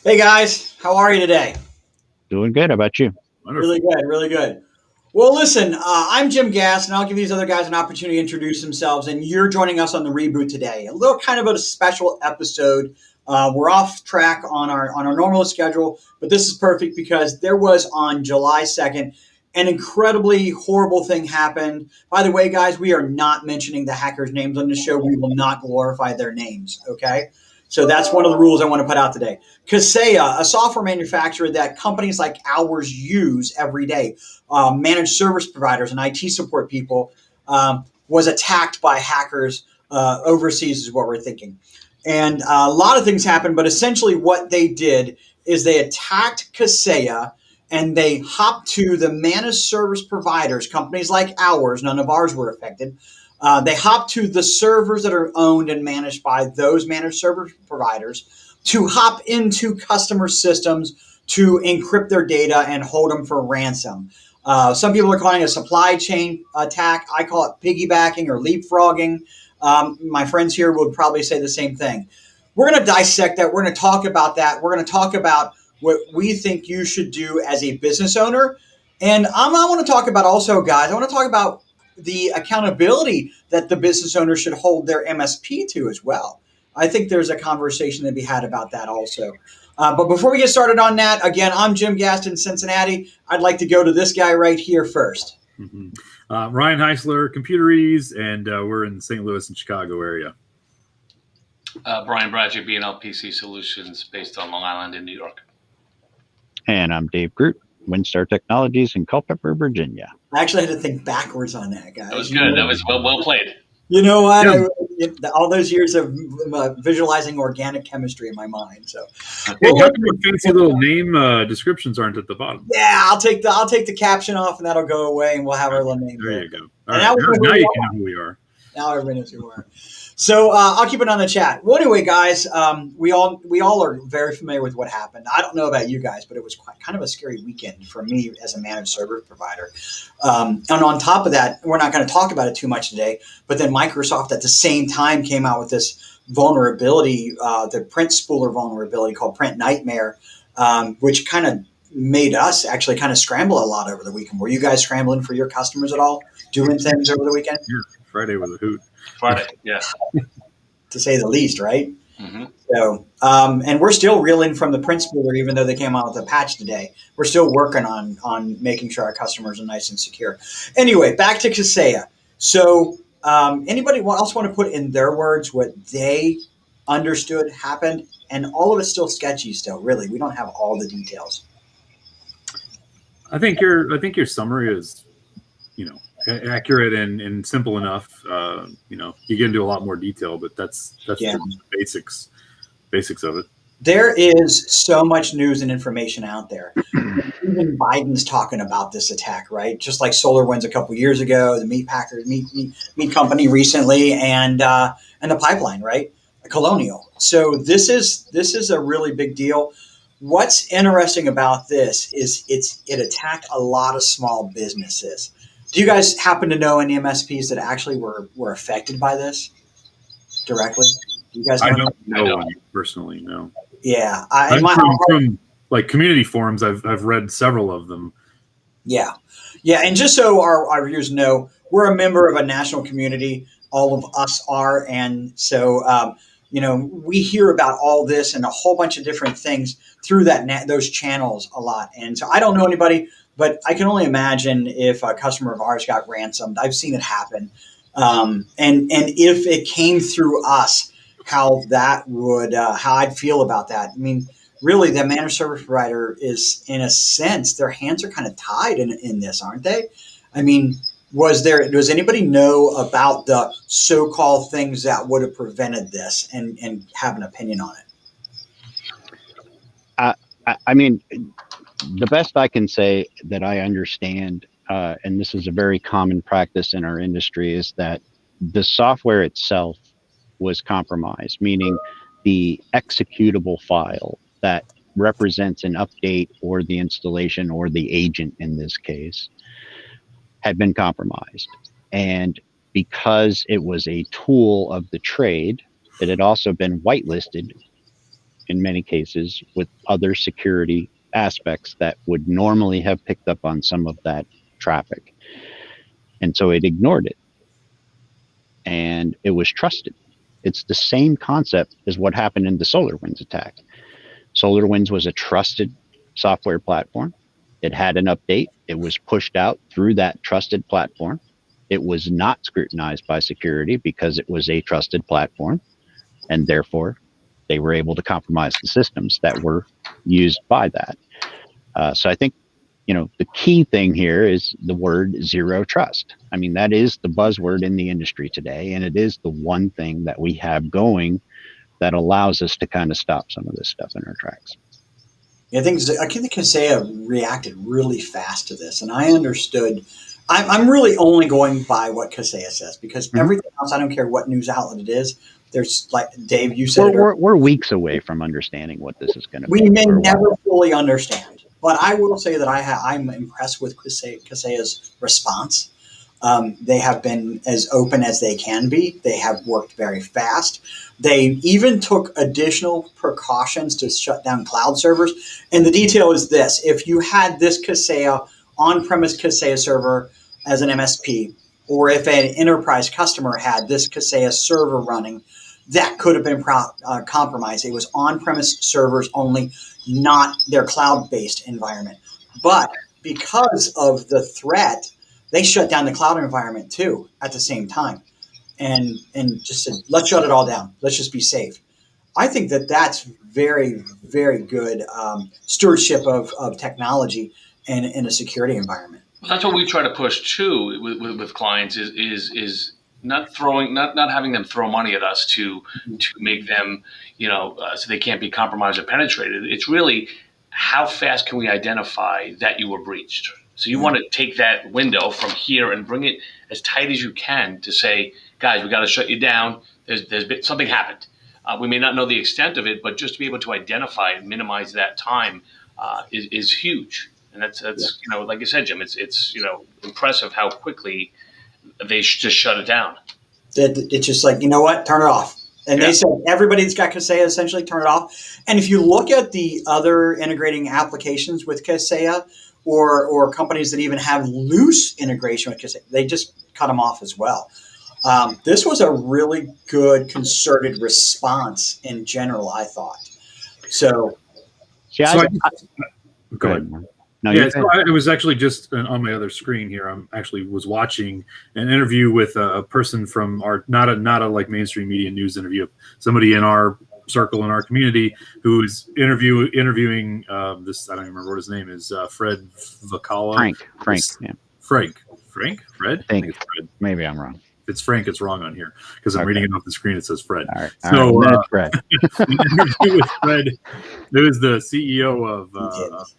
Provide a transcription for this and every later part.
Hey guys, how are you today? Doing good. How about you? Wonderful. Really good, really good. Well, listen, I'm Jim Gass, and I'll give these other guys an opportunity to introduce themselves. And you're joining us on the Reboot today. A little kind of a special episode. We're off track on our normal schedule, but this is perfect because there was on July 2nd an incredibly horrible thing happened. By the way, guys, we are not mentioning the hackers' names on the show. We will not glorify their names. Okay, so that's one of the rules I want to put out today. Kaseya, a software manufacturer that companies like ours use every day, managed service providers and IT support people, was attacked by hackers overseas, is what we're thinking. And a lot of things happened, but essentially what they did is they attacked Kaseya and they hopped to the managed service providers, companies like ours, none of ours were affected. They hopped to the servers that are owned and managed by those managed service providers to hop into customer systems to encrypt their data and hold them for ransom. Some people are calling it a supply chain attack. I call it piggybacking or leapfrogging. My friends here would probably say the same thing. We're going to dissect that. We're going to talk about that. We're going to talk about what we think you should do as a business owner. And I want to talk about also, guys, I want to talk about the accountability that the business owner should hold their MSP to as well. I think there's a conversation to be had about that also. But before we get started on that, again, I'm Jim Gaston, Cincinnati. I'd like to go to this guy right here first. Ryan Heisler, Computeries, and we're in the St. Louis and Chicago area. Brian Bradley, B&L PC Solutions, based on Long Island in New York. And I'm Dave Groot, Windstar Technologies in Culpeper, Virginia. I actually had to think backwards on that, guys. That was good. That was well played. You know what? Yeah. All those years of visualizing organic chemistry in my mind. So, Hey, how come your fancy little name descriptions aren't at the bottom? yeah, I'll take the caption off, and that'll go away, and we'll have our little name. There you go. All And right. Now you are. can know who we are. Now everybody knows who we are. So I'll keep it on the chat. Well, anyway, guys, we all are very familiar with what happened. I don't know about you guys, but it was kind of a scary weekend for me as a managed service provider. And on top of that, we're not going to talk about it too much today. But then Microsoft at the same time came out with this vulnerability, the print spooler vulnerability called Print Nightmare, which kind of made us actually kind of scramble a lot over the weekend. Were you guys scrambling for your customers at all, doing things over the weekend? Yeah, Friday was a hoot. Friday, yeah. To say the least, right? Mm-hmm. So, and we're still reeling from the print spooler, even though they came out with a patch today. We're still working on making sure our customers are nice and secure. Anyway, back to Kaseya. So, anybody else want to put in their words what they understood happened? And all of it's still sketchy. Still, really, we don't have all the details. I think your summary is, accurate and simple enough. You get into a lot more detail, but that's Yeah. the basics of it. There is so much news and information out there. Even Biden's talking about this attack, right? Just like SolarWinds a couple years ago, the meat company recently, and the pipeline, right? Colonial. So this is a really big deal. What's interesting about this is it attacked a lot of small businesses. Do you guys happen to know any MSPs that actually were affected by this directly? Do you guys know? I don't know I don't. any personally. No. Yeah, From like community forums, I've read several of them. Yeah. Yeah. And just so our viewers know, we're a member of a national community. All of us are. And so, we hear about all this and a whole bunch of different things through those channels a lot. And so I don't know anybody, but I can only imagine if a customer of ours got ransomed. I've seen it happen. And if it came through us, how I'd feel about that. I mean, really, the managed service provider is, in a sense, their hands are kind of tied in this, aren't they? I mean, does anybody know about the so-called things that would have prevented this and have an opinion on it? I mean, the best I can say that I understand, and this is a very common practice in our industry, is that the software itself was compromised, meaning the executable file that represents an update or the installation or the agent in this case had been compromised. And because it was a tool of the trade, it had also been whitelisted in many cases with other security aspects that would normally have picked up on some of that traffic. And so it ignored it. And it was trusted. It's the same concept as what happened in the SolarWinds attack. SolarWinds was a trusted software platform. It had an update. It was pushed out through that trusted platform. It was not scrutinized by security because it was a trusted platform. And therefore, they were able to compromise the systems that were used by that. So I think, the key thing here is the word zero trust. I mean, that is the buzzword in the industry today. And it is the one thing that we have going that allows us to kind of stop some of this stuff in our tracks. I think Kaseya reacted really fast to this, and I understood. I'm really only going by what Kaseya says because everything else, I don't care what news outlet it is. There's, like Dave, you said, we're weeks away from understanding what this is going to be. We may never fully understand, but I will say that I'm impressed with Kaseya's response. They have been as open as they can be. They have worked very fast. They even took additional precautions to shut down cloud servers. And the detail is this. If you had this Kaseya, on-premise Kaseya server as an MSP, or if an enterprise customer had this Kaseya server running, that could have been compromised. It was on-premise servers only, not their cloud-based environment. But because of the threat, they shut down the cloud environment too at the same time, and just said, let's shut it all down. Let's just be safe. I think that that's very, very good stewardship of technology and in a security environment. That's what we try to push too with clients is not having them throw money at us to make them, so they can't be compromised or penetrated. It's really how fast can we identify that you were breached. So you want to take that window from here and bring it as tight as you can to say, guys, we got to shut you down. There's been something happened. We may not know the extent of it, but just to be able to identify and minimize that time is huge. And that's like you said, Jim, it's impressive how quickly they just shut it down. It's just like, you know what, turn it off. And they said everybody that's got Kaseya essentially turn it off. And if you look at the other integrating applications with Kaseya, or companies that even have loose integration with Kaseya, they just cut them off as well. This was a really good concerted response in general, I thought. So go ahead. No, so I was actually just on my other screen here. Was watching an interview with a person from our not a like mainstream media news interview, somebody in our circle in our community who is interviewing this. I don't even remember what his name is. Fred Vacala. Fred. I think it's Fred. Maybe I'm wrong. If it's Frank, it's wrong on here because I'm reading it off the screen. It says Fred. All right. So Fred. An interview with Fred, who is the CEO of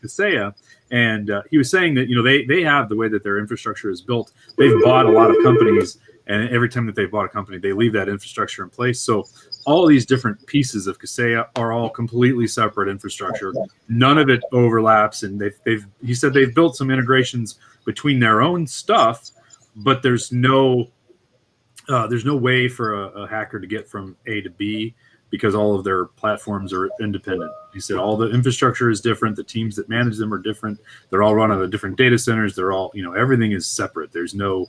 Kaseya, and he was saying that they have the way that their infrastructure is built. They've bought a lot of companies, and every time that they've bought a company, they leave that infrastructure in place. So all of these different pieces of Kaseya are all completely separate infrastructure. None of it overlaps, and he said they've built some integrations between their own stuff, but there's no way for a hacker to get from A to B because all of their platforms are independent. He said all the infrastructure is different. The teams that manage them are different. They're all run out of different data centers. They're all, everything is separate. There's no,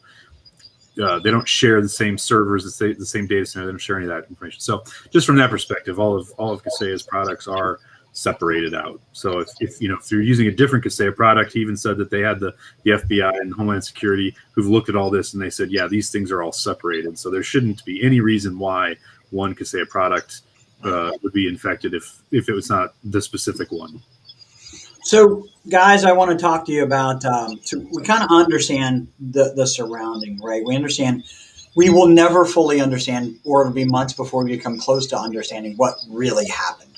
they don't share the same servers, the same data center. They don't share any of that information. So just from that perspective, all of Kaseya's products are separated out. So if you're using a different Kaseya product, he even said that they had the FBI and Homeland Security who've looked at all this and they said, yeah, these things are all separated. So there shouldn't be any reason why one Kaseya product would be infected if it was not the specific one. So, guys, I want to talk to you about, we kind of understand the surrounding, right? We understand we will never fully understand, or it'll be months before we become close to understanding what really happened.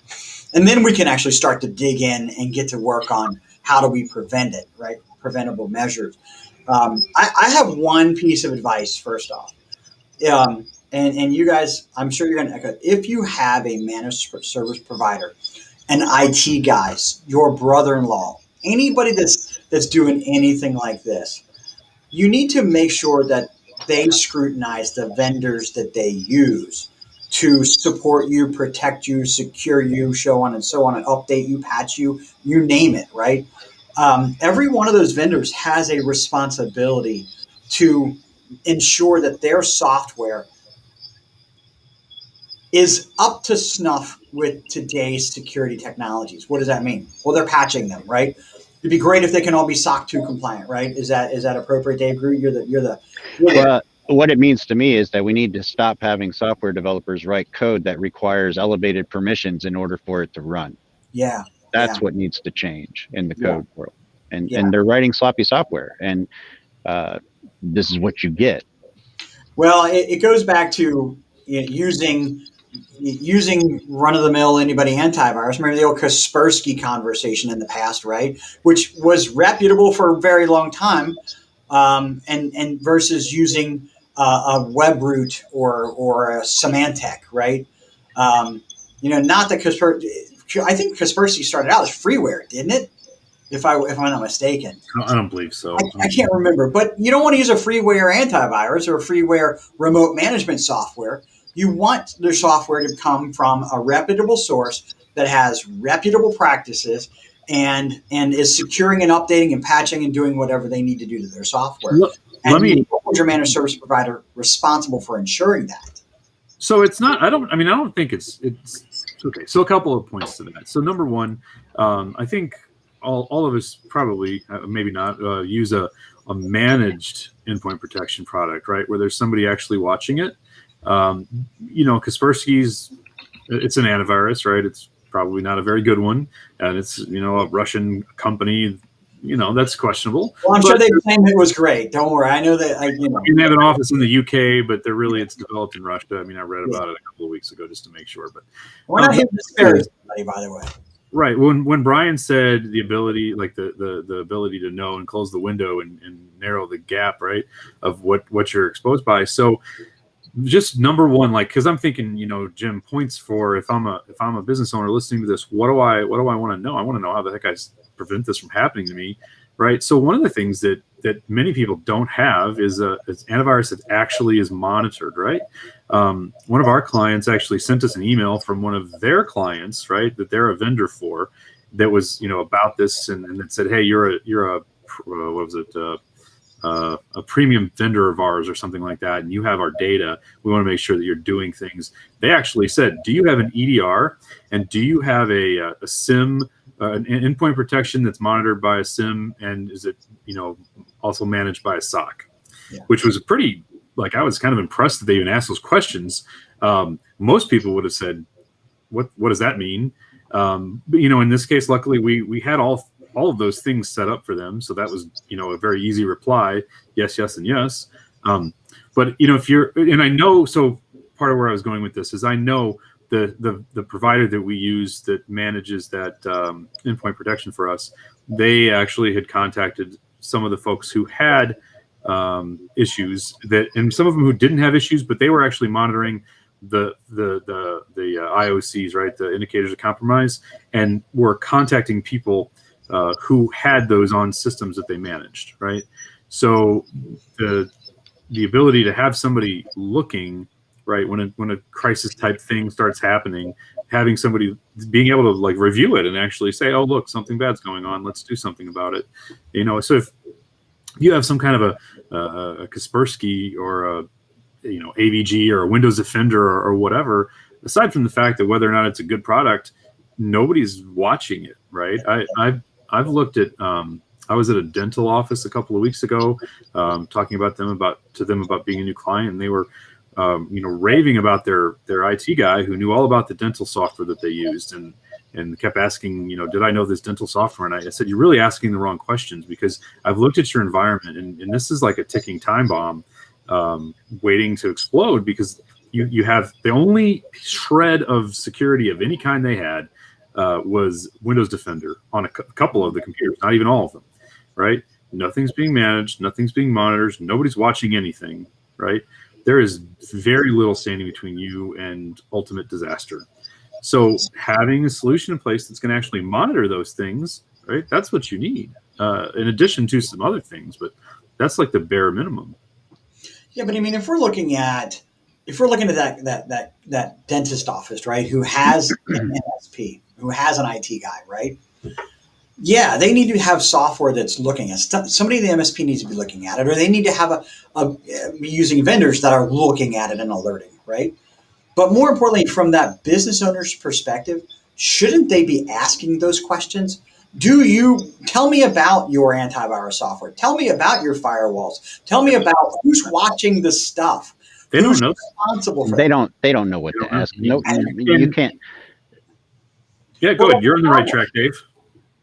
And then we can actually start to dig in and get to work on how do we prevent it, right? Preventable measures. I have one piece of advice, first off. And you guys, I'm sure you're going to, if you have a managed service provider, an IT guys, your brother-in-law, anybody that's doing anything like this, you need to make sure that they scrutinize the vendors that they use to support you, protect you, secure you, so on and so on, and update you, patch you, you name it, right? Every one of those vendors has a responsibility to ensure that their software is up to snuff with today's security technologies. What does that mean? Well, they're patching them, right? It'd be great if they can all be SOC 2 compliant, right? Is that appropriate, Dave Groot? Well, what it means to me is that we need to stop having software developers write code that requires elevated permissions in order for it to run. Yeah. That's what needs to change in the code world. And Yeah. and they're writing sloppy software, and this is what you get. Well, it goes back to using run-of-the-mill anybody antivirus. Remember the old Kaspersky conversation in the past, right? Which was reputable for a very long time, and versus using a Webroot or a Symantec, right? Not that Kaspersky. I think Kaspersky started out as freeware, didn't it? If I'm not mistaken. I don't believe so. I can't remember, but you don't want to use a freeware antivirus or a freeware remote management software. You want their software to come from a reputable source that has reputable practices and is securing and updating and patching and doing whatever they need to do to their software. You hold your managed service provider responsible for ensuring that. So it's not. I don't think it's okay. So a couple of points to that. So number one, I think all of us probably, maybe not, use a managed endpoint protection product, right? Where there's somebody actually watching it. Kaspersky's, it's an antivirus, right? It's probably not a very good one. And it's, a Russian company, that's questionable. Well, I'm sure they claimed it was great. Don't worry. I know that. They have an office in the UK, but it's developed in Russia. I mean, I read about it a couple of weeks ago just to make sure. But we're not here to disparage anybody, by the way. Right. When Brian said the ability, like the ability to know and close the window and narrow the gap, right, of what you're exposed by. So just number one, because I'm thinking, Jim, points for if I'm a business owner listening to this, what do I want to know? I want to know how the heck I prevent this from happening to me, right? So one of the things that many people don't have is antivirus that actually is monitored, right? One of our clients actually sent us an email from one of their clients, right, that they're a vendor for, that was about this, and it said, hey, you're a what was it? A premium vendor of ours or something like that, and you have our data. We want to make sure that you're doing things. They actually said, do you have an EDR, and do you have a SIM, an endpoint protection that's monitored by a SIM, and is it also managed by a SOC? Yeah. Which was a pretty, I was kind of impressed that they even asked those questions. Most people would have said, what does that mean? But in this case, luckily we had all of those things set up for them. So that was, a very easy reply. Yes, yes, and yes. But if you're, and I know, so part of where I was going with this is I know the provider that we use that manages that endpoint protection for us, they actually had contacted some of the folks who had issues and some of them who didn't have issues, but they were actually monitoring the IOCs, right, the indicators of compromise, and were contacting people who had those on systems that they managed, right? So the ability to have somebody looking, right, when a crisis type thing starts happening, having somebody being able to review it and actually say, oh, look, something bad's going on, let's do something about it. So if you have some kind of a Kaspersky or a AVG or a Windows Defender or whatever, aside from the fact that whether or not it's a good product, nobody's watching it, right? I've looked at I was at a dental office a couple of weeks ago, talking about them about being a new client, and they were raving about their IT guy who knew all about the dental software that they used, and kept asking, did I know this dental software? And I said, you're really asking the wrong questions, because I've looked at your environment, and this is like a ticking time bomb waiting to explode, because you have the only shred of security of any kind they had was Windows Defender on a couple of the computers, not even all of them, right? Nothing's being managed, nothing's being monitored, nobody's watching anything, right? There is very little standing between you and ultimate disaster. So having a solution in place that's going to actually monitor those things, right? That's what you need, in addition to some other things, but that's like the bare minimum. Yeah, but I mean, if we're looking at if we're looking at that dentist office, right, who has an MSP, who has an IT guy, right? Yeah, they need to have software that's looking at somebody in the MSP needs to be looking at it, or they need to have be using vendors that are looking at it and alerting, right? But more importantly, from that business owner's perspective, shouldn't they be asking those questions? Do you tell me about your antivirus software? Tell me about your firewalls. Tell me about who's watching the stuff. They Who's don't know. responsible for They that? don't know what They to don't know. ask. No, And- you can't. Yeah, go ahead. You're on the right track, Dave.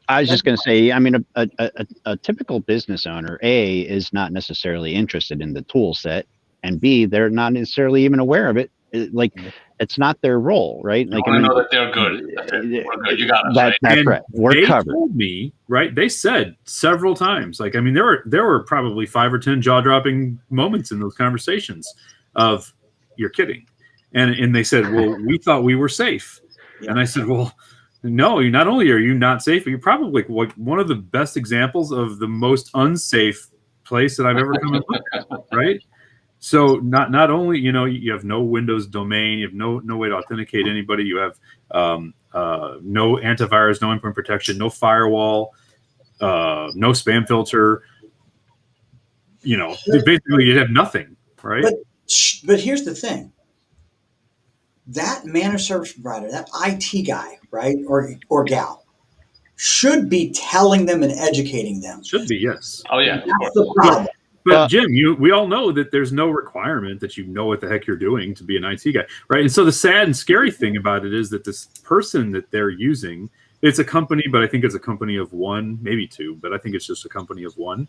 I was just going to say, I mean, a typical business owner, A, is not necessarily interested in the tool set, and B, they're not necessarily even aware of it. Like, it's not their role, right? You Like, want to know that they're good. That's it. We're good. You got us, right? That's And right. We're they covered. told me, right? They said several times, like, I mean, there were probably 5 or 10 jaw-dropping moments in those conversations of, "You're kidding," and they said, "Well, we thought we were safe," and I said, "Well, no. You not only are you not safe, but you're probably like one of the best examples of the most unsafe place that I've ever come across, right?" So not only you have no Windows domain, you have no way to authenticate anybody, you have no antivirus, no endpoint protection, no firewall, no spam filter. Basically you have nothing, right? But here's the thing: that managed service provider, that IT guy, right, or gal, should be telling them and educating them. Should be, yes. Oh yeah, of That's course. the problem. But Jim, we all know that there's no requirement that you know what the heck you're doing to be an IT guy, right? And so the sad and scary thing about it is that this person that they're using, it's a company, but I think it's a company of one, maybe two, but I think it's just a company of one.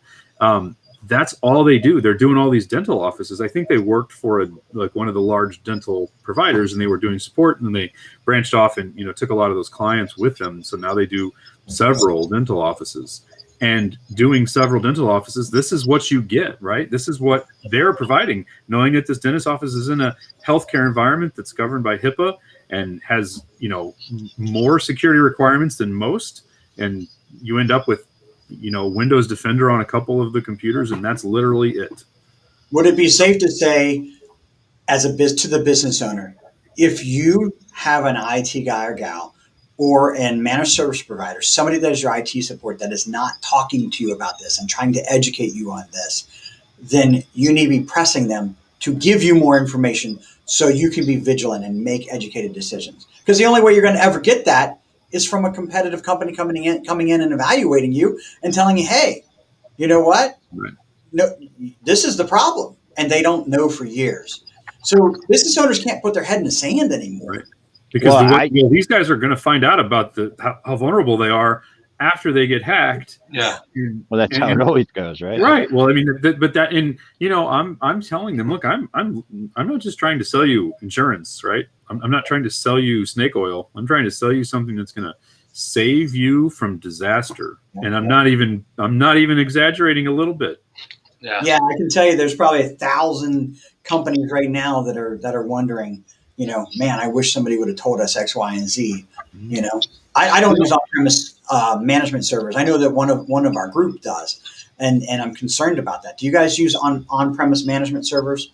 That's all they do. They're doing all these dental offices. I think they worked for one of the large dental providers, and they were doing support, and then they branched off and took a lot of those clients with them. So now they do several dental offices. And doing several dental offices, this is what you get, right? This is what they're providing, knowing that this dentist office is in a healthcare environment that's governed by HIPAA and has, more security requirements than most. And you end up with, Windows Defender on a couple of the computers, and that's literally it. Would it be safe to say, to the business owner, if you have an IT guy or gal or a managed service provider, somebody that is your IT support that is not talking to you about this and trying to educate you on this, then you need to be pressing them to give you more information so you can be vigilant and make educated decisions. Because the only way you're going to ever get that is from a competitive company coming in and evaluating you and telling you, hey, you know what? Right. No, this is the problem. And they don't know for years. So business owners can't put their head in the sand anymore. Right. Because these guys are going to find out about how vulnerable they are after they get hacked. Yeah. Well, that's how it always goes, right? Right. Well, I mean, but that, and I'm telling them, look, I'm not just trying to sell you insurance, right? I'm not trying to sell you snake oil. I'm trying to sell you something that's going to save you from disaster. And I'm not even exaggerating a little bit. Yeah, I can tell you, there's probably 1,000 companies right now that are wondering, man, I wish somebody would have told us X, Y, and Z. I don't use on-premise management servers. I know that one of our group does, and I'm concerned about that. Do you guys use on-premise management servers?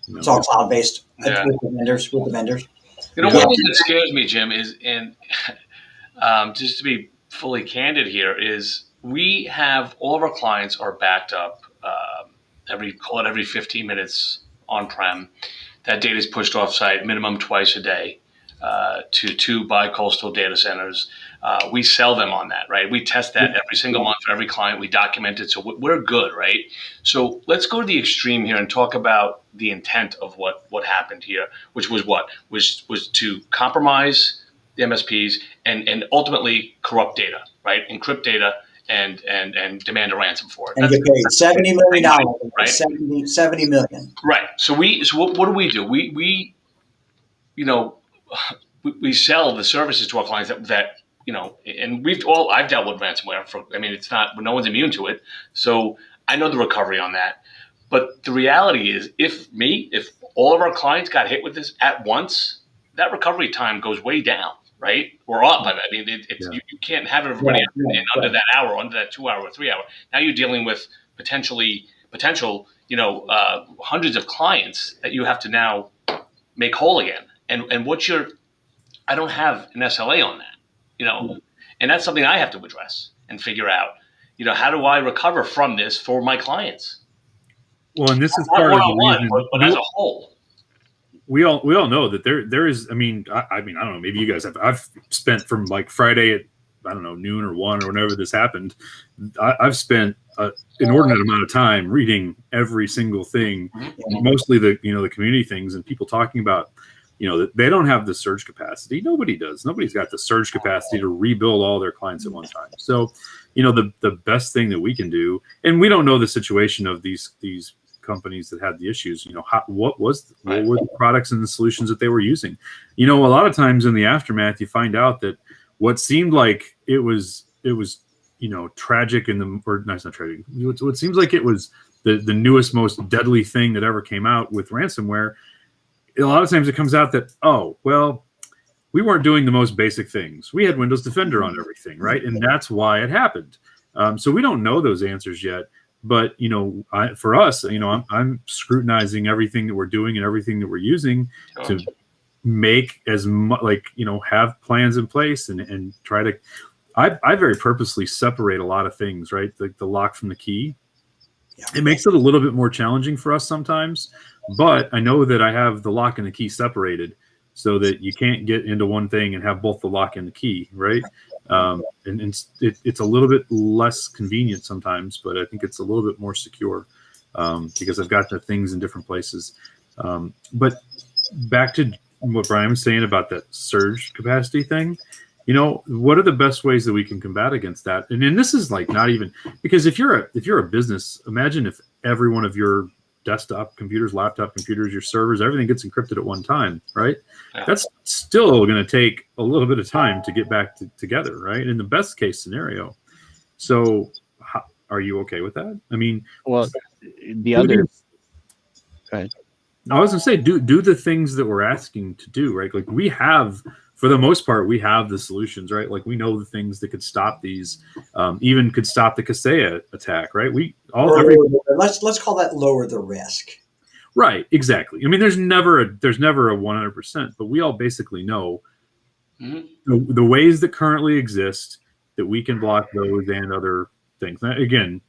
No. It's all cloud-based with the vendors. One thing that scares me, Jim, is, and just to be fully candid here, is we have all of our clients are backed up every 15 minutes on-prem. That data is pushed off-site minimum twice a day to 2 bi-coastal data centers. We sell them on that, right? We test that every single month for every client. We document it, so we're good, right? So let's go to the extreme here and talk about the intent of what happened here, which was what? Was to compromise the MSPs and ultimately corrupt data, right? Encrypt data and demand a ransom for it. And get paid $70 million, right? 70 million. Right. So what do? We sell the services to our clients that and I've dealt with ransomware it's not, no one's immune to it. So I know the recovery on that. But the reality is if all of our clients got hit with this at once, that recovery time goes way down. Right? Or up. You can't have everybody in under that hour, under that 2 hour or 3 hour. Now you're dealing with potentially potential, hundreds of clients that you have to now make whole again. And I don't have an SLA on that, and that's something I have to address and figure out, how do I recover from this for my clients? Well, and this is Not part of the one-on-one, reason. but as a whole. We all know that there is. I mean, I don't know. Maybe you guys have. I've spent from like Friday at noon or 1 or whenever this happened. I've spent an inordinate amount of time reading every single thing, mostly the community things and people talking about that they don't have the surge capacity. Nobody does. Nobody's got the surge capacity to rebuild all their clients at one time. So, the best thing that we can do, and we don't know the situation of these companies that had the issues, what were the products and the solutions that they were using. A lot of times in the aftermath, you find out that what seemed like it was tragic it's not tragic. What seems like it was the newest, most deadly thing that ever came out with ransomware. A lot of times it comes out that, oh, well, we weren't doing the most basic things. We had Windows Defender on everything, right? And that's why it happened. So we don't know those answers yet. But, for us, I'm scrutinizing everything that we're doing and everything that we're using to make as much, have plans in place and try to. I very purposely separate a lot of things, right? Like the lock from the key. Yeah. It makes it a little bit more challenging for us sometimes, but I know that I have the lock and the key separated so that you can't get into one thing and have both the lock and the key, right? And it's a little bit less convenient sometimes, but I think it's a little bit more secure because I've got the things in different places. But back to what Brian was saying about that surge capacity thing, what are the best ways that we can combat against that? And this is like not even because if you're a business, imagine if every one of your desktop computers, laptop computers, your servers, everything gets encrypted at one time, right? Yeah. That's still going to take a little bit of time to get back together, right? In the best case scenario. So are you okay with that? I mean, well, the other, go ahead. I was going to say, do the things that we're asking to do, right? Like we have, for the most part, we have the solutions, right? Like we know the things that could stop these, even could stop the Kaseya attack, right? Let's call that lower the risk. Right, exactly. I mean, there's never a 100%, but we all basically know the ways that currently exist that we can block those and other things. Now, again,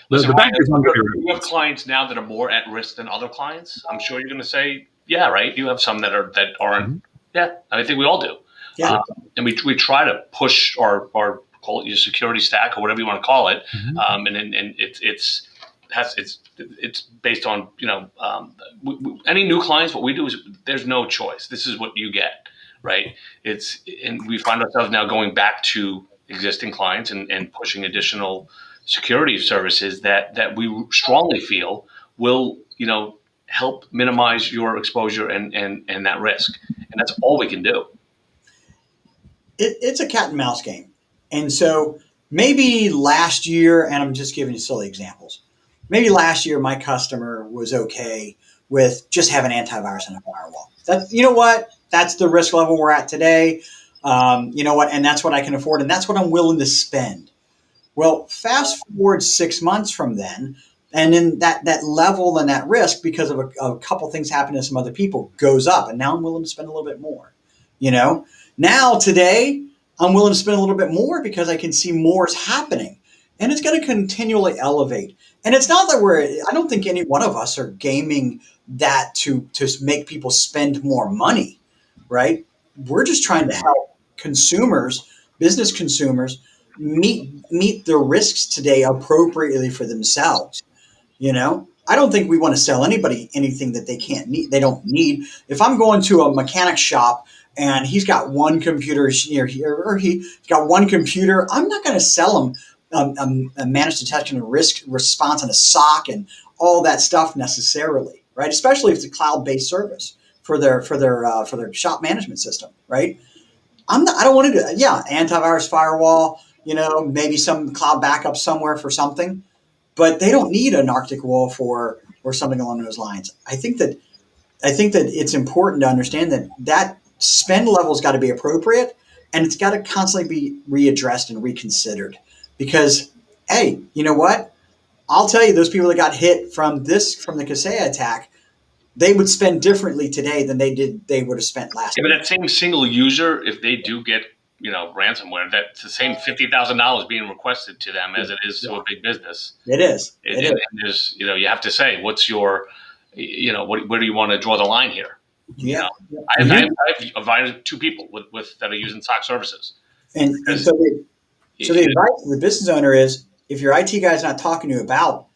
listen, you have clients now that are more at risk than other clients. I'm sure you're going to say, yeah, right. You have some that aren't. Mm-hmm. Yeah, I think we all do. Yeah. And we try to push our call it your security stack or whatever you want to call it. Mm-hmm. And it's based on any new clients. What we do is there's no choice. This is what you get, right? And we find ourselves now going back to existing clients and pushing additional security services that we strongly feel will help minimize your exposure and that risk. And that's all we can do. It's a cat and mouse game. And so maybe last year, and I'm just giving you silly examples, maybe last year my customer was okay with just having antivirus and a firewall. That's the risk level we're at today. And that's what I can afford, and that's what I'm willing to spend. Well, fast forward 6 months from then, and then that level and that risk, because of a couple things happening to some other people, goes up, and now I'm willing to spend a little bit more. Now today I'm willing to spend a little bit more because I can see more is happening, and it's going to continually elevate. And it's not that I don't think any one of us are gaming that to make people spend more money, right? We're just trying to help consumers, business consumers, meet the risks today appropriately for themselves. I don't think we want to sell anybody anything that they don't need. If I'm going to a mechanic shop and he's got one computer here, or he's got one computer, I'm not going to sell him a managed detection and risk response and a SOC and all that stuff necessarily, right? Especially if it's a cloud-based service for their shop management system, right? I don't want to do that. Yeah, antivirus, firewall, maybe some cloud backup somewhere for something, but they don't need an Arctic Wolf or something along those lines. I think that it's important to understand that spend level's got to be appropriate, and it's got to constantly be readdressed and reconsidered. Because, hey, you know what? I'll tell you, those people that got hit from the Kaseya attack, they would spend differently today than they would have spent last Yeah, but week. that same single user, if they do get ransomware, that's the same $50,000 being requested to them as it is to a big business. It is. And there's you have to say what's your where do you want to draw the line here? Yeah. I've invited 2 people with that are using SOC services. And so the advice to the business owner is, if your IT guy is not talking to you about,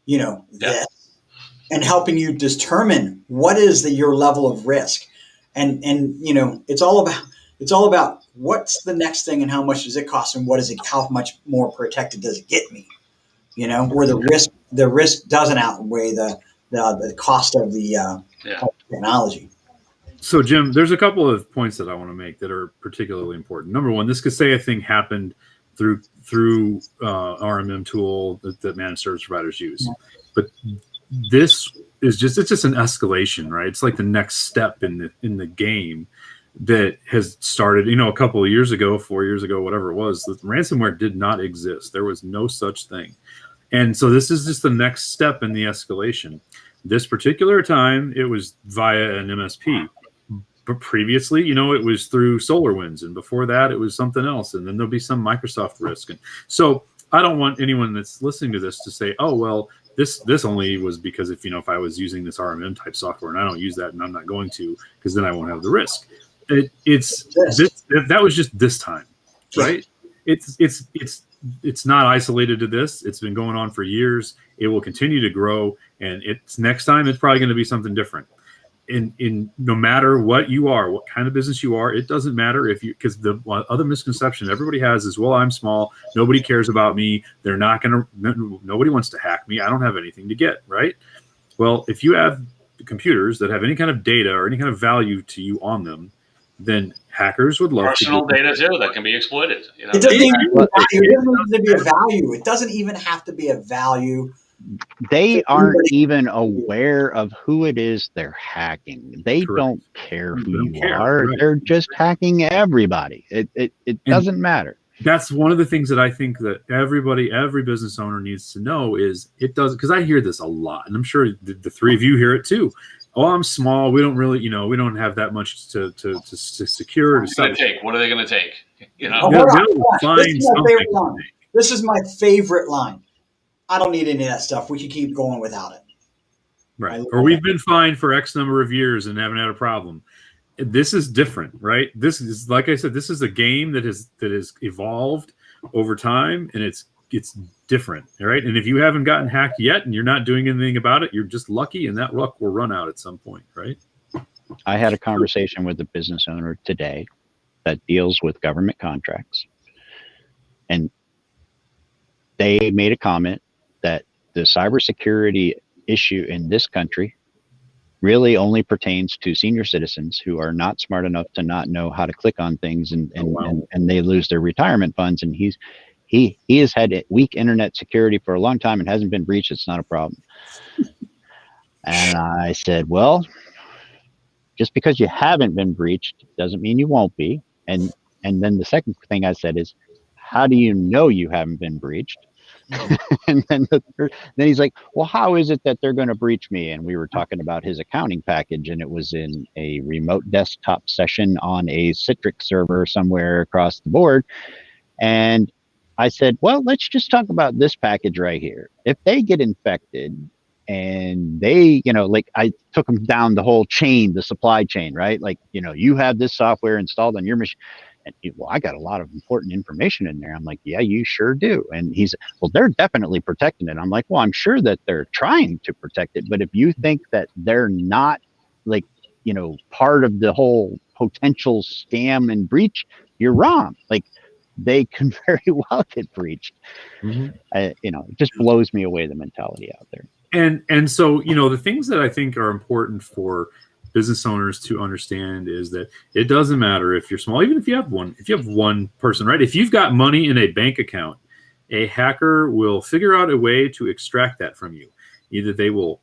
this, and helping you determine what is your level of risk, and it's all about what's the next thing and how much does it cost and how much more protected does it get me, where the risk doesn't outweigh the cost of the technology. So, Jim, there's a couple of points that I want to make that are particularly important. Number one, this Kaseya thing happened through RMM tool that managed service providers use, but this is just an escalation, right? It's like the next step in the game that has started. A couple of years ago, 4 years ago, whatever it was, the ransomware did not exist. There was no such thing, and so this is just the next step in the escalation. This particular time, it was via an MSP. But previously, it was through SolarWinds, and before that, it was something else, and then there'll be some Microsoft risk. And so, I don't want anyone that's listening to this to say, "Oh, well, this only was because if I was using this RMM type software, and I don't use that, and I'm not going to, because then I won't have the risk." That was just this time, right? It's not isolated to this. It's been going on for years. It will continue to grow, and next time it's probably going to be something different. In no matter what you are, what kind of business you are, it doesn't matter because the other misconception everybody has is, well, I'm small, nobody cares about me, nobody wants to hack me, I don't have anything to get, right? Well, if you have computers that have any kind of data or any kind of value to you on them, then hackers would love personal data too that can be exploited. It doesn't even have to be a value. It doesn't even have to be a value. They aren't even aware of who it is they're hacking. They don't care who you are. Right. They're just hacking everybody. It doesn't matter. That's one of the things that I think that every business owner needs to know is it doesn't, because I hear this a lot, and I'm sure the 3 of you hear it too. Oh, I'm small. We don't really, we don't have that much to secure. What are they going to take? They'll find something. This is my favorite line. I don't need any of that stuff. We can keep going without it. Right. Or we've been fined for X number of years and haven't had a problem. This is different, right? This is, like I said, this is a game that has evolved over time, and it's different, right? And if you haven't gotten hacked yet and you're not doing anything about it, you're just lucky, and that luck will run out at some point, right? I had a conversation with a business owner today that deals with government contracts, and they made a comment that the cybersecurity issue in this country really only pertains to senior citizens who are not smart enough to not know how to click on things, and they lose their retirement funds. And he has had weak internet security for a long time and hasn't been breached. It's not a problem. And I said, well, just because you haven't been breached doesn't mean you won't be. And then the second thing I said is, how do you know you haven't been breached? And then he's like, well, how is it that they're going to breach me? And we were talking about his accounting package, and it was in a remote desktop session on a Citrix server somewhere across the board. And I said, well, let's just talk about this package right here. If they get infected and they, like I took them down the whole chain, the supply chain, right? Like, you have this software installed on your machine. And well, I got a lot of important information in there. I'm like, yeah, you sure do. And he's, well, they're definitely protecting it. I'm like, well, I'm sure that they're trying to protect it. But if you think that they're not, like, part of the whole potential scam and breach, you're wrong. Like, they can very well get breached. Mm-hmm. It just blows me away, the mentality out there. And so, the things that I think are important for business owners to understand is that it doesn't matter if you're small, even if you have one person, right? If you've got money in a bank account, a hacker will figure out a way to extract that from you. Either they will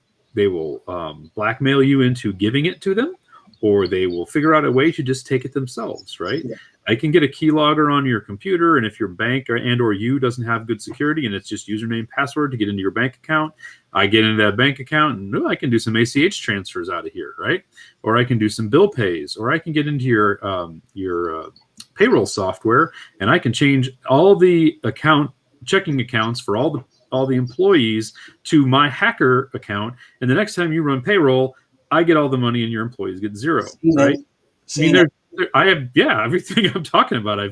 blackmail you into giving it to them, or they will figure out a way to just take it themselves, right? Yeah. I can get a keylogger on your computer, and if your bank or you doesn't have good security and it's just username, password to get into your bank account, I get into that bank account and I can do some ACH transfers out of here, right? Or I can do some bill pays, or I can get into your payroll software and I can change all the checking accounts for all the employees to my hacker account, and the next time you run payroll, I get all the money and your employees get zero, right? I mean, I have, everything I'm talking about. I've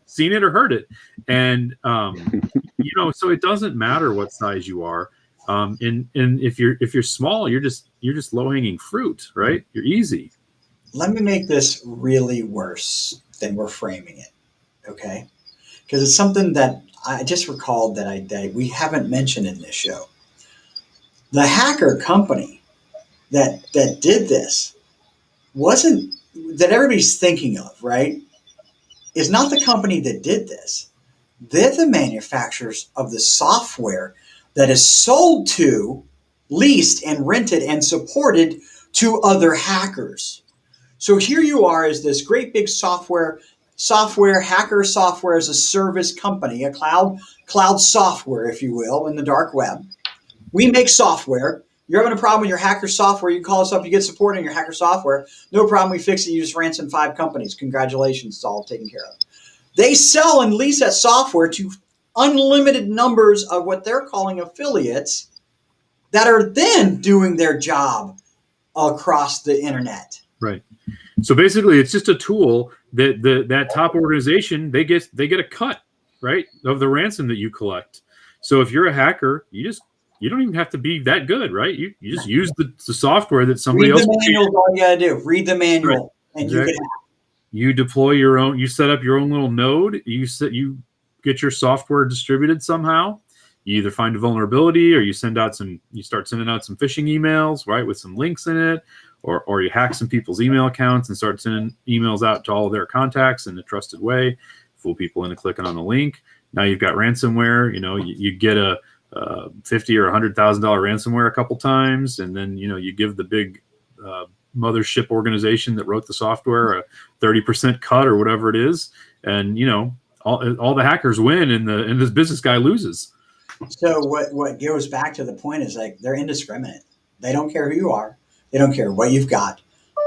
seen it or heard it. And, so it doesn't matter what size you are. And if you're small, you're just low hanging fruit, right? You're easy. Let me make this really worse than we're framing it. Okay. Because it's something that I just recalled that we haven't mentioned in this show. The hacker company that did this wasn't that everybody's thinking of, right? Is not the company that did this. They're the manufacturers of the software that is sold to, leased and rented and supported to other hackers. So here you are as this great big software hacker software as a service company, a cloud software, if you will, in the dark web. We make software. You're having a problem with your hacker software. You call us up, you get support on your hacker software. No problem, we fix it. You just ransom 5 companies. Congratulations, it's all taken care of. They sell and lease that software to unlimited numbers of what they're calling affiliates that are then doing their job across the internet. Right. So basically, it's just a tool that that top organization, they get a cut, right, of the ransom that you collect. So if you're a hacker, you don't even have to be that good, right? You just use the software that somebody else. Read the manual is all you gotta do. Read the manual, right. And exactly. You deploy your own. You set up your own little node. You get your software distributed somehow. You either find a vulnerability, or you start sending out some phishing emails, right, with some links in it, or you hack some people's email accounts and start sending emails out to all of their contacts in a trusted way, fool people into clicking on the link. Now you've got ransomware. You get a $50,000 or $100,000 ransomware a couple times, and then you give the big mothership organization that wrote the software a 30% cut or whatever it is, and all the hackers win, and this business guy loses. So what goes back to the point is, like, they're indiscriminate. They don't care who you are. They don't care what you've got.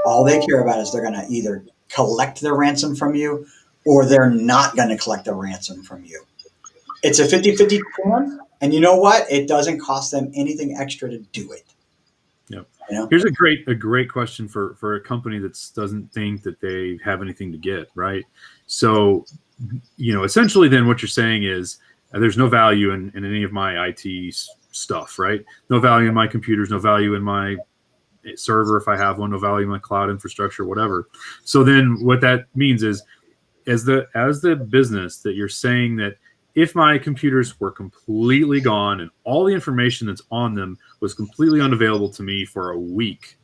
All they care about is they're going to either collect their ransom from you, or they're not going to collect the ransom from you. It's a 50-50 chance, and you know what? It doesn't cost them anything extra to do it. Yep. Here's a great question for a company that doesn't think that they have anything to get, right? So, essentially then what you're saying is there's no value in any of my IT stuff, right? No value in my computers, no value in my server if I have one, no value in my cloud infrastructure, whatever. So then what that means is, as the business, that you're saying that if my computers were completely gone and all the information that's on them was completely unavailable to me for a week,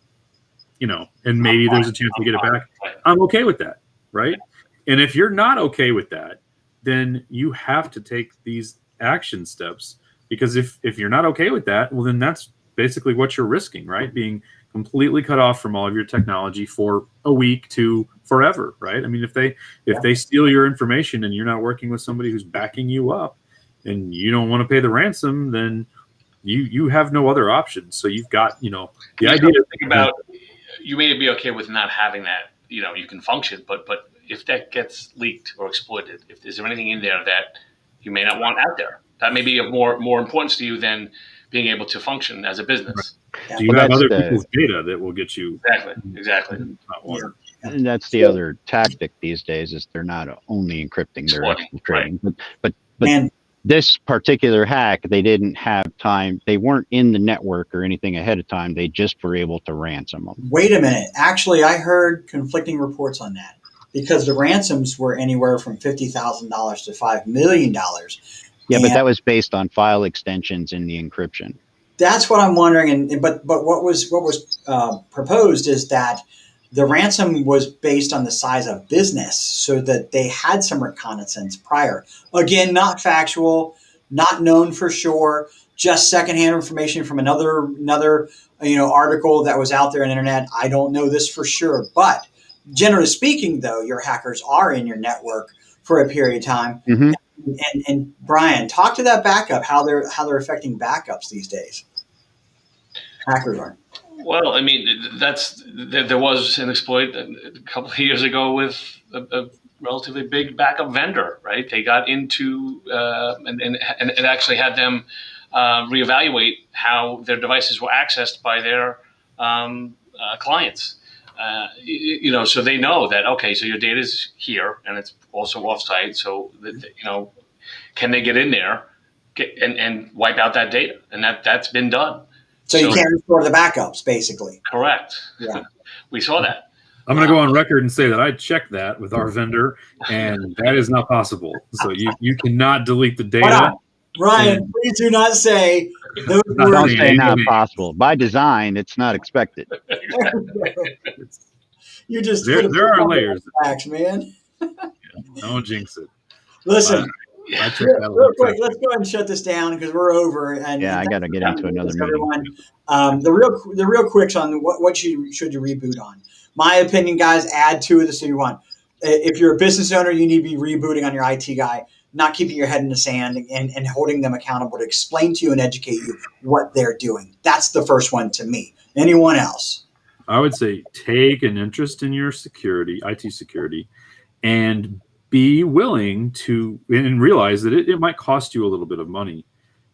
and maybe there's a chance to get it back, I'm okay with that, right? And if you're not okay with that, then you have to take these action steps, because if you're not okay with that, well, then that's basically what you're risking, right? Being completely cut off from all of your technology for a week to forever, right? I mean, if they steal your information and you're not working with somebody who's backing you up, and you don't want to pay the ransom, then you have no other options. So you've got, the idea to think about, you may be okay with not having that, you can function, but if that gets leaked or exploited, is there anything in there that you may not want out there that may be of more importance to you than being able to function as a business? Right. Do you have other people's data that will get you exactly? And that's the other tactic these days, is they're not only encrypting, they're exfiltrating. Right. But this particular hack, they didn't have time. They weren't in the network or anything ahead of time. They just were able to ransom them. Wait a minute. Actually, I heard conflicting reports on that, because the ransoms were anywhere from $50,000 to $5 million. Yeah, but that was based on file extensions in the encryption. That's what I'm wondering. But what was proposed is that the ransom was based on the size of business, so that they had some reconnaissance prior. Again, not factual, not known for sure. just secondhand information from another article that was out there on the internet. I don't know this for sure, but generally speaking, though, your hackers are in your network for a period of time. Mm-hmm. And Brian, talk to that backup. How they're affecting backups these days. Hackers are. Well, I mean, there was an exploit a couple of years ago with a relatively big backup vendor, right? They got into and it actually had them reevaluate how their devices were accessed by their clients. So they know that, okay, so your data is here and it's also offsite. So can they get in there and wipe out that data? And that's been done. So you can't restore the backups, basically. Correct. Yeah. We saw that. I'm going to go on record and say that I checked that with our vendor, and that is not possible. So you cannot delete the data. Ryan, please do not say those words. Don't say not possible. By design, it's not expected. You just there are layers. Facts, man. Don't jinx it. Listen. Real quick, let's go ahead and shut this down because we're over. And I got to get into another meeting. The real quicks on what should you reboot on. My opinion, guys, add 2 of the city one. If you're a business owner, you need to be rebooting on your IT guy, not keeping your head in the sand and holding them accountable to explain to you and educate you what they're doing. That's the first one to me. Anyone else? I would say take an interest in your security, IT security, and be willing to and realize that it might cost you a little bit of money,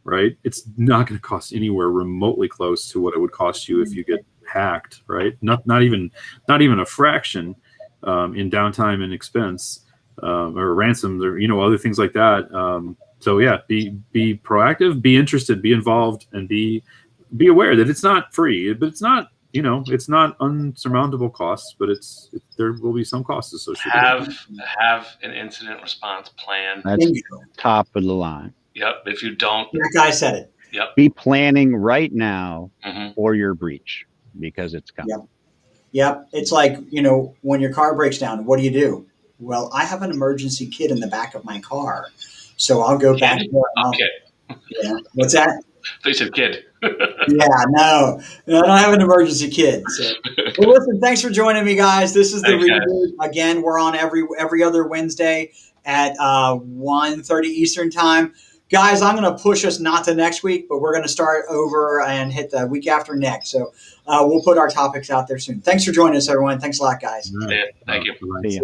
right? It's not going to cost anywhere remotely close to what it would cost you if you get hacked, right? Not even a fraction in downtime and expense or ransoms or other things like that. So yeah, be proactive, be interested, be involved, and be aware that it's not free, but it's not. It's not unsurmountable costs, but there will be some costs associated. Have an incident response plan. That's top of the line. Yep. If you don't, that guy said it. Yep. Be planning right now for your breach because it's coming. Yep. It's like when your car breaks down, what do? Well, I have an emergency kit in the back of my car, so I'll go back there. Yeah. What's that? They said kid. Yeah, no, I don't have an emergency kit. So. Well, listen, thanks for joining me, guys. This is the Reboot. Again, we're on every other Wednesday at 1:30 Eastern time. Guys, I'm going to push us not to next week, but we're going to start over and hit the week after next. So we'll put our topics out there soon. Thanks for joining us, everyone. Thanks a lot, guys. Yeah, thank you. See ya.